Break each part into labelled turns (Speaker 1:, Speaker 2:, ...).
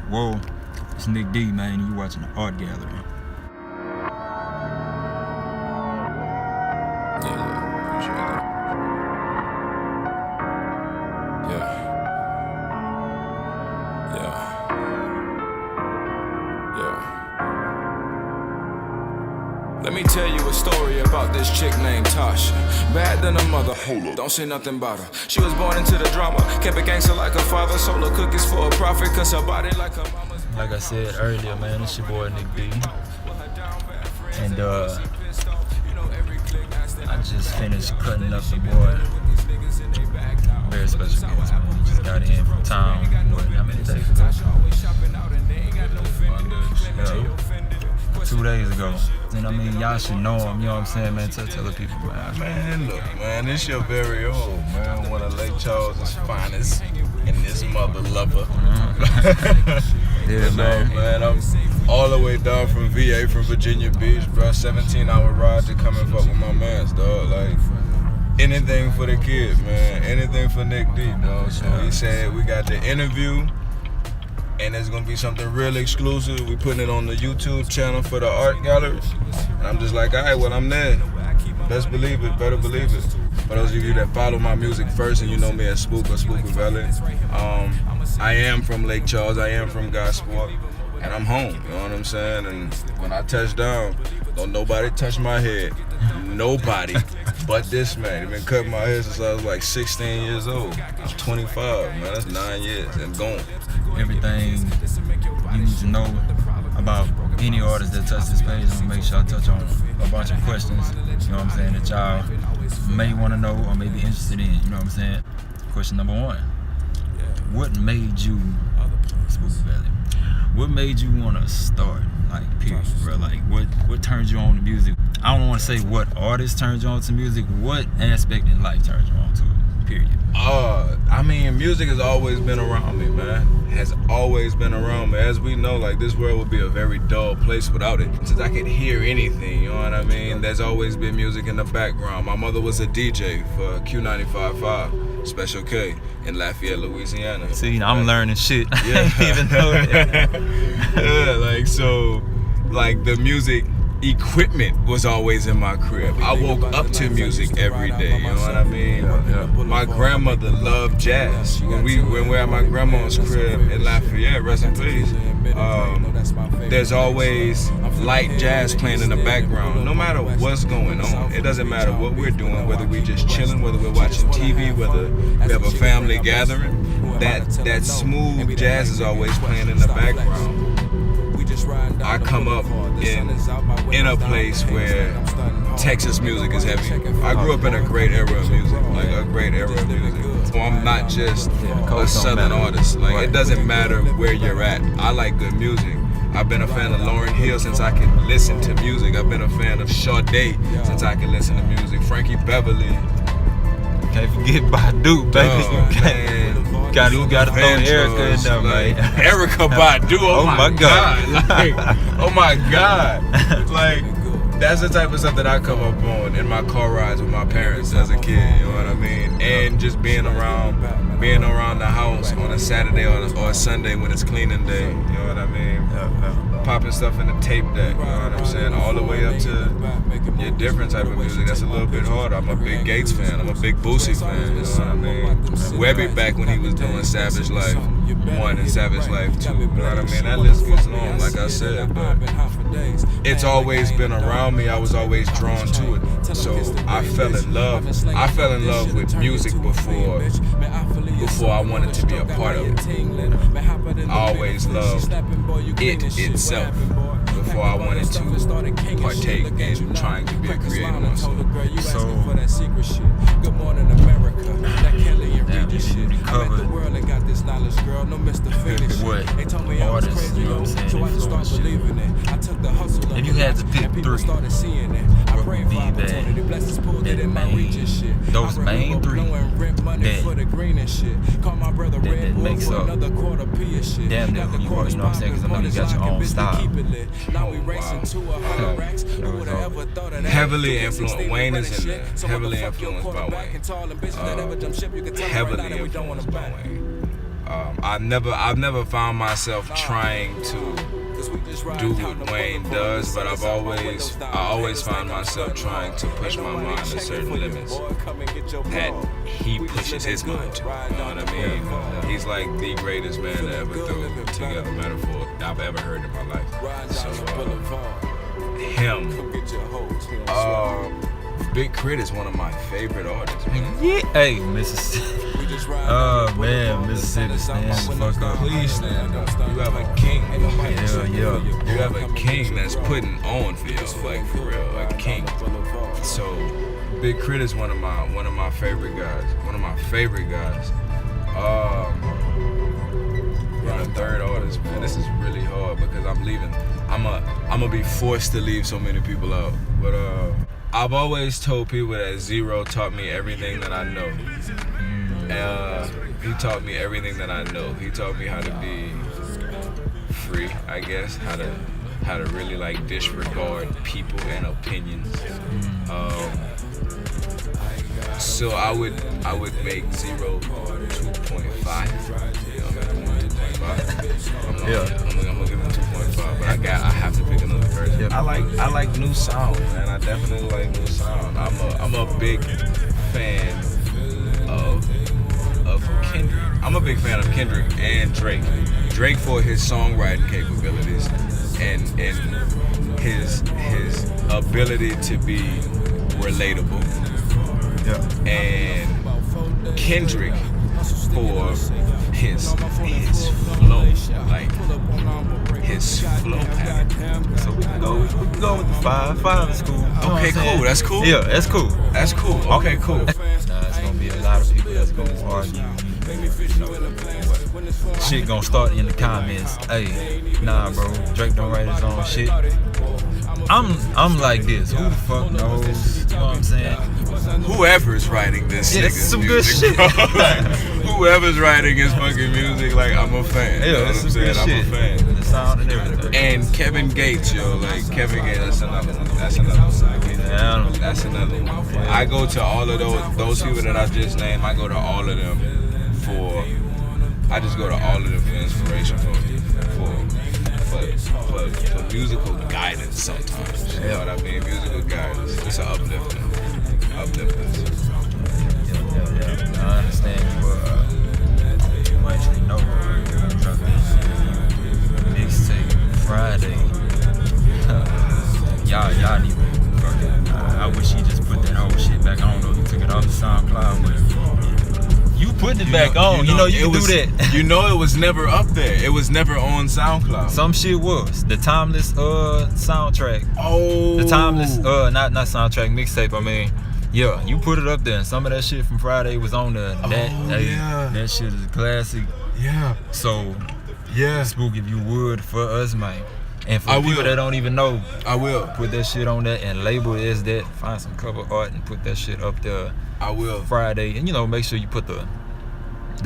Speaker 1: Whoa, it's Nick D, man. You watching the Art Gallery.
Speaker 2: Let me tell you a story about this chick named Tasha. Bad than a mother, don't say nothing about her. She was born into the drama, kept a gangster like her father. Sold her cookies for a profit, cause her body like her mama's.
Speaker 1: Like I said earlier, man, it's your boy Nick D. And I just finished cutting up the boy. Very special guest, man. He just got in from town. How many days ago? 2 days ago. And I mean, y'all should know him, you know what I'm saying, man? Tell the people, man.
Speaker 3: Man, look, man, this your very own, man. One of Lake Charles' finest and this mother lover.
Speaker 1: Yeah,
Speaker 3: man, I'm all the way down from VA, from Virginia Beach, bro. 17-hour ride to come and fuck with my mans, dog. Like, anything for the kid, man. Anything for Nick D, dog. So he said we got the interview. And it's gonna be something real exclusive. We putting it on the YouTube channel for the art gallery. And I'm just like, all right, well, I'm there. Best believe it, better believe it. For those of you that follow my music first and you know me as Spook or Spookavelli, I am from Lake Charles, I am from Gosport, and I'm home, you know what I'm saying? And when I touch down, don't nobody touch my head. Nobody but this man. He been cutting my hair since I was like 16 years old. I'm 25, man, that's 9 years and gone.
Speaker 1: Everything you need to know about any artist that touch this page, I'm gonna make sure I touch on a bunch of questions, you know what I'm saying, that y'all may want to know or may be interested in, you know what I'm saying. Question number 1, what made you, Spookavelli, what made you want to start, like, period, bro? Like, what turned you on to music? I don't want to say what artist turned you on to music, what aspect in life turned you on to it, period.
Speaker 3: I mean, music has always been around me, man. Has always been around me. As we know, like, this world would be a very dull place without it. Since I could hear anything, you know what I mean? There's always been music in the background. My mother was a DJ for Q95.5, Special K, in Lafayette, Louisiana.
Speaker 1: See, I'm learning shit.
Speaker 3: Yeah.
Speaker 1: I didn't even know that.
Speaker 3: Yeah, like, so, like, the music equipment was always in my crib. I woke up to music every day, you know what I mean? My grandmother loved jazz. When we're at my grandma's crib in Lafayette, rest in peace, there's always light jazz playing in the background, no matter what's going on. It doesn't matter what we're doing, whether we're just chilling, whether we're watching TV, whether we have a family gathering, that smooth jazz is always playing in the background. I come up in a place where Texas music is heavy. I grew up in a great era of music, like a great era of music. So I'm not just a southern artist. Like, it doesn't matter where you're at. I like good music. I've been a fan of Lauryn Hill since I could listen to music. I've been a fan of Sade since I could listen to music. Frankie Beverly.
Speaker 1: Can't forget Badu, baby. You gotta throw Erica in there,
Speaker 3: like,
Speaker 1: man.
Speaker 3: Erykah Badu, oh my God. Like, oh my God. Like, that's the type of stuff that I come up on in my car rides with my parents as a kid, you know what I mean? And just being around the house on a Saturday or a Sunday when it's cleaning day, you know what I mean? Popping stuff in the tape deck, you know what I'm saying? All the way up to your different type of music. That's a little bit harder. I'm a big Gates fan. I'm a big Boosie fan, you know what I mean? Webby back when he was doing Savage Life 1 and Savage Life 2, you know what I mean? That list goes long, like I said, but it's always been around me. I was always drawn to it. So I fell in love with music before I wanted to be a part of it. I always loved it itself before I wanted to partake in trying to be a creator myself.
Speaker 1: So, you covered what artists, you know what I'm saying, influenced you. If you had to pick 3, what would be that main, those main 3 that makes up damn near who you are, you know what I'm saying, because I know you got your own style.
Speaker 3: Heavily influenced. Wayne is in there. Heavily influenced by Wayne. I've never found myself trying to do what Wayne does, but I always find myself trying to push my mind to certain limits that he pushes his mind to. You know what I mean? He's like the greatest man to ever throw together metaphor I've ever heard in my life. So him. Big Crit is one of my favorite artists.
Speaker 1: Yeah. Hey, Mississippi. Oh man, Mississippi, stand the fuck up.
Speaker 3: Please stand up. You have a king.
Speaker 1: Yeah.
Speaker 3: You have a king that's putting on for you, like for real, a king. So, Big Crit is one of my favorite guys. One of my favorite guys. The third artist, man. This is really hard because I'm leaving. I'm gonna be forced to leave so many people out. But I've always told people that Zero taught me everything that I know. He taught me everything that I know. He taught me how to be free, I guess, how to really like disregard people and opinions. So I would make Zero 2.5. I'm gonna give him 2.5, but I have to pick another person.
Speaker 1: Yep.
Speaker 3: I like new sound, man. I definitely like new sound. I'm a big fan of Kendrick. I'm a big fan of Kendrick and Drake. Drake for his songwriting capabilities and his ability to be relatable.
Speaker 1: Yeah.
Speaker 3: And Kendrick for his flow, like his flow pattern.
Speaker 1: So we can go with the 5. 5 is cool.
Speaker 3: Okay, cool. That's cool.
Speaker 1: Yeah, that's cool.
Speaker 3: That's cool. Okay, cool.
Speaker 1: Nah, it's gonna be a lot of people that's gonna argue. Shit gonna start in the comments. Hey, nah, bro. Drake don't write his own shit. I'm like this. Who the fuck knows? You know what I'm saying?
Speaker 3: Whoever's writing this,
Speaker 1: Yeah, that's some good shit.
Speaker 3: Whoever's writing his fucking music, like I'm a fan.
Speaker 1: Yeah,
Speaker 3: you know
Speaker 1: that's
Speaker 3: what
Speaker 1: some
Speaker 3: I'm
Speaker 1: good
Speaker 3: saying?
Speaker 1: shit.
Speaker 3: I'm a fan.
Speaker 1: The sound and everything.
Speaker 3: And Kevin Gates, yo, like Kevin Gates, that's another one. That's another one. I go to all of those people that I just named. I go to all of them for inspiration for musical guidance sometimes. You know what I mean? Musical guidance. It's an uplifting.
Speaker 1: Yeah. I understand you actually know I'm dropping mixtape Friday. Y'all need to I wish he just put that whole shit back. I don't know if he took it off the SoundCloud, but you putting it back on. You can do that.
Speaker 3: You know it was never up there. It was never on SoundCloud.
Speaker 1: Some shit was. The Timeless soundtrack.
Speaker 3: Oh.
Speaker 1: The Timeless not soundtrack, mixtape, I mean. Yeah, you put it up there and some of that shit from Friday was on there. That shit is a classic.
Speaker 3: Yeah.
Speaker 1: So
Speaker 3: yeah.
Speaker 1: Spook, if you would, for us, man. And for people that don't even know,
Speaker 3: I will
Speaker 1: put that shit on there and label it as that. Find some cover art and put that shit up there.
Speaker 3: I will.
Speaker 1: Friday, and make sure you put the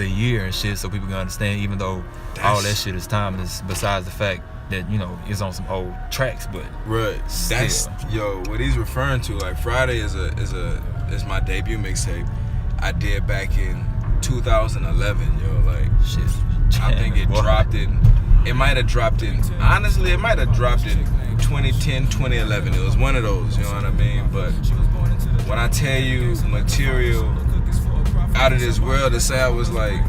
Speaker 1: year and shit so people can understand. Even though all that shit is timeless, besides the fact that it's on some old tracks, but
Speaker 3: right. That's what he's referring to. Like Friday is my debut mixtape I did back in 2011. Like
Speaker 1: shit.
Speaker 3: I think it dropped in. It might have dropped in. Honestly, it might have dropped in 2010, 2011. It was one of those. You know what I mean? But when I tell you material out of this world, to say I was like,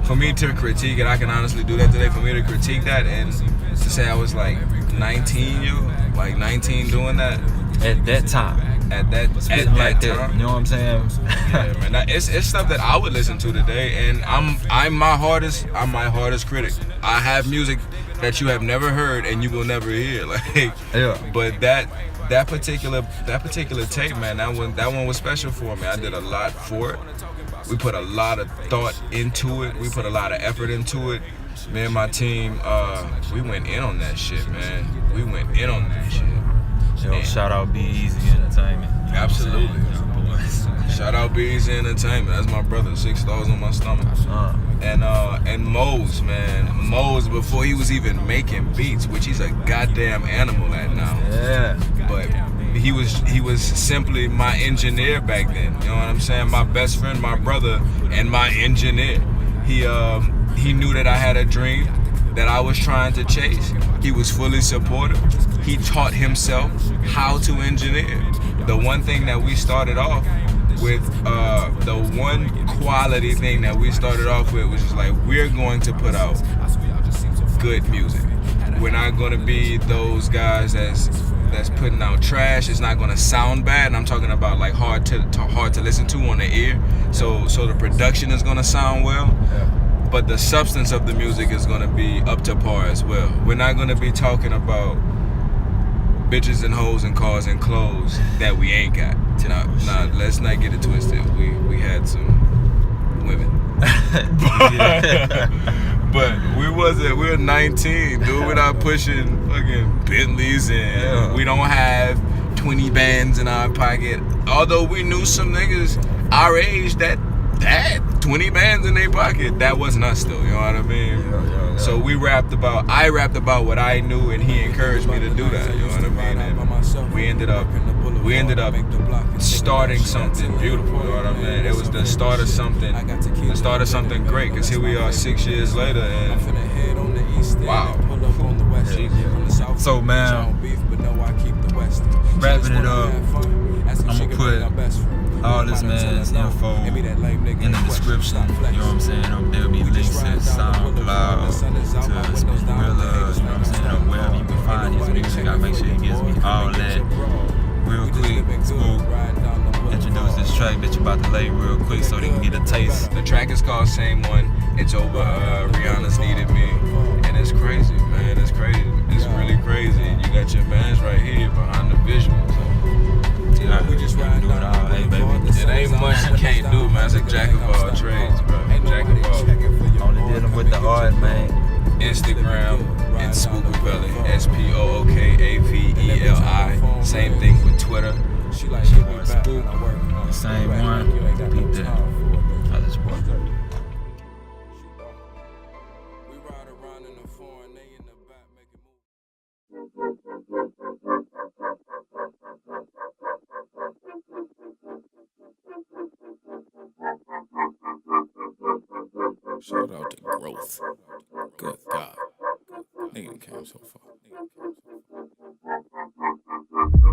Speaker 3: for me to critique it, I can honestly do that today. For me to critique that and to say I was like 19, like 19 doing that
Speaker 1: at that time.
Speaker 3: At that time,
Speaker 1: you know what I'm saying?
Speaker 3: Yeah, man. It's stuff that I would listen to today, and I'm my hardest critic. I have music that you have never heard and you will never hear, But that particular tape, man, that one was special for me. I did a lot for it. We put a lot of thought into it. We put a lot of effort into it. Me and my team, we went in on that shit, man. We went in on that shit.
Speaker 1: Shout out Be Easy Entertainment.
Speaker 3: Absolutely. Shout out Be Easy Entertainment. That's my brother. 6 stars on my stomach. And Mose, man. Mose, before he was even making beats, which he's a goddamn animal at now.
Speaker 1: Yeah.
Speaker 3: But he was simply my engineer back then. You know what I'm saying? My best friend, my brother, and my engineer. He He knew that I had a dream that I was trying to chase. He was fully supportive. He taught himself how to engineer. The one thing that we started off with, the one quality thing that we started off with was just like, we're going to put out good music. We're not going to be those guys that's putting out trash. It's not going to sound bad, and I'm talking about like hard to listen to on the ear. So the production is going to sound well, but the substance of the music is going to be up to par as well. We're not going to be talking about bitches and hoes and cars and clothes that we ain't got. Nah, let's not get it twisted. We had some women. But we were 19, dude. We're not pushing fucking Bentleys, and we don't have 20 bands in our pocket. Although we knew some niggas our age that had 20 bands in their pocket. That wasn't us though, you know what I mean? Yeah. So I rapped about what I knew, and he encouraged me to do that, you know what I mean? And we ended up starting something beautiful, you know what I mean? It was the start of something great, because here we are 6 years later, and wow.
Speaker 1: So man, wrapping it up, I'm gonna put all this man's info in the description, you know what I'm saying? There'll be links to SoundCloud, to Spookaveli, you know what I'm saying? Or wherever you can find his music, I'll make sure he gives me all that. Real quick, Spook, introduce this track that you about to lay real quick so they can get a taste.
Speaker 3: The track is called Same One. It's over Rihanna's Needed Me. And it's crazy, man. It's crazy. It's really crazy. And you got your bands right here behind the visuals.
Speaker 1: We just want to do it all, hey baby.
Speaker 3: It ain't much you can't do, man. It's a jack of all trades, bro. Jack of all.
Speaker 1: Only dealing with the art, man.
Speaker 3: Instagram, it's Spookavelli, SPOOKAVELI. Same thing with Twitter.
Speaker 1: She like your boy Spook. The same one. Beat that. I just walked up.
Speaker 2: Shout out to growth. Good God. Nigga came so far.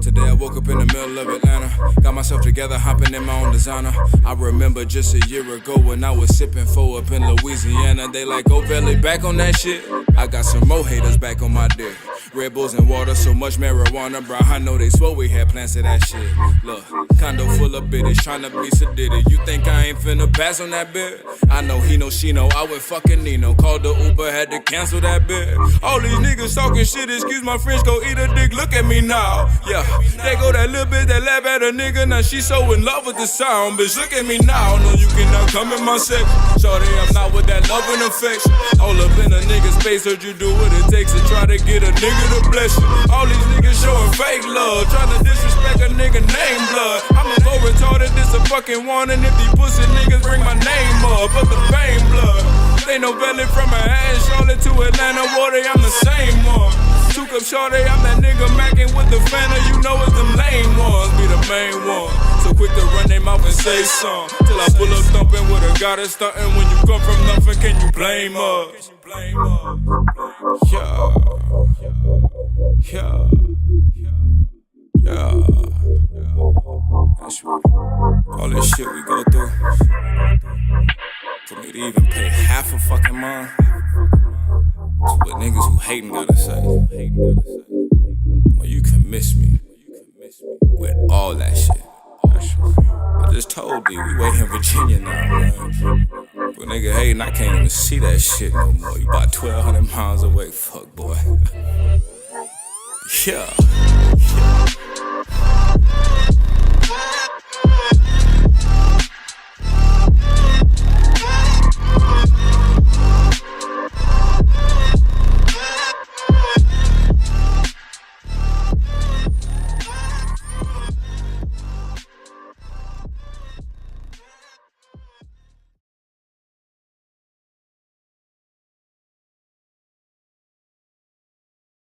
Speaker 2: Today I woke up in the middle of Atlanta. Got myself together, hopping in my own designer. I remember just a year ago when I was sipping foe up in Louisiana. They like, oh, Valley, back on that shit. I got some more haters back on my dick. Red Bulls and water, so much marijuana, bro. I know they swore we had plans to that shit. Look, condo full of bitches, tryna be sedated. You think I ain't finna pass on that bit? I know he know, she know. I went fucking Nino. Called the Uber, had to cancel that bit. All these niggas talking shit, excuse my French, go eat a dick. Look at me now. Yeah, they go that little bitch that laugh at a nigga. Now she so in love with the sound, bitch. Look at me now. No, you cannot come in my sex. Shorty, I'm not with that love and affection. All up in a nigga's face, heard you do what it takes to try to get a nigga to bless you. All these niggas showing fake love, trying to disrespect a nigga named Blood. I'ma go retarded, this a fucking warning. If these pussy niggas bring my name up, but the fame blood. They no Valley from Manhattan, Charlotte to Atlanta, water, I'm the same one. 2 cup shorty, I'm that nigga macking with the Fanta, you know it's them lame ones, be the main one. So quick to run their mouth and say something, till I pull up thumping with a goddess starting. When you come from nothing, can you blame us? Yeah. That's right. All this shit we go through, for me to even pay half a fucking month to what niggas who hating gotta say. Well, you can miss me with all that shit. I just told you, we wait in Virginia now, man. But nigga hating, I can't even see that shit no more. You about 1,200 miles away, fuck boy. Yeah.